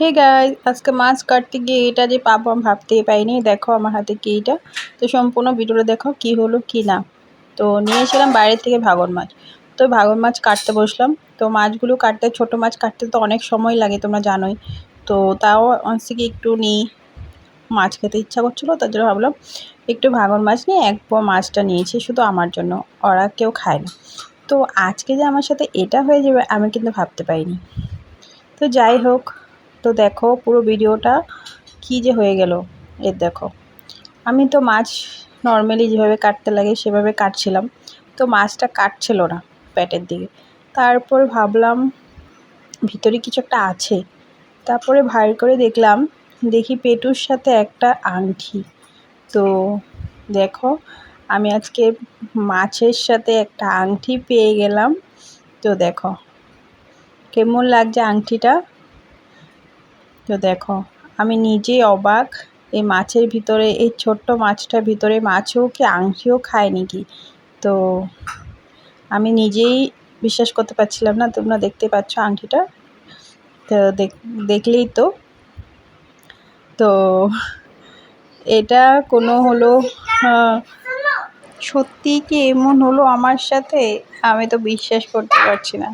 Hey guys, আজকে মাছ কাটতে গিয়ে এটা যে পাবো আমি ভাবতেই পাইনি। দেখো আমার হাতে কি এটা। তো সম্পূর্ণ ভিডিওটা দেখো কি হলো কি না। তো নিয়েছিলাম বাইরে থেকে ভাঙন মাছ। তো ভাঙন মাছ কাটতে বসলাম। তো মাছগুলো কাটতে, ছোট মাছ কাটতে তো অনেক সময় লাগে তোমরা জানোই। তো তাও আজকে একটু নিই, মাছ খেতে ইচ্ছা করছিলো, তার জন্য ভাবলাম একটু ভাঙন মাছ নিয়ে এক পোয়া মাছটা নিয়েছি শুধু আমার জন্য, ওরা কেউ খায় না। তো আজকে যে আমার সাথে এটা হয়ে যাবে আমি কিন্তু ভাবতে পারিনি। তো যাই হোক, তো দেখো পুরো ভিডিওটা কী যে হয়ে গেল। দেখো, আমি তো মাছ নর্মালি যেভাবে কাটতে লাগে সেভাবে কাটছিলাম, তো মাছটা কাটছিল না পেটের দিকে। তারপর ভাবলাম ভিতরে কিছু একটা আছে। তারপরে ভাই করে দেখলাম, দেখি পেটুর সাথে একটা আংটি। তো দেখো, আমি আজকে মাছের সাথে একটা আংটি পেয়ে গেলাম। তো দেখো কেমন লাগছে আংটিটা। তো দেখো আমি নিজেই অবাক, এই মাছের ভিতরে, এই ছোট্ট মাছটার ভিতরে মাছও কি আংটিও খায় নাকি। তো আমি নিজেই বিশ্বাস করতে পারছিলাম না। তোমরা দেখতে পাচ্ছ আংটিটা, তো দেখলেই তো। তো এটা কোনো হলো, সত্যি কি এমন হলো আমার সাথে, আমি তো বিশ্বাস করতে পারছি না।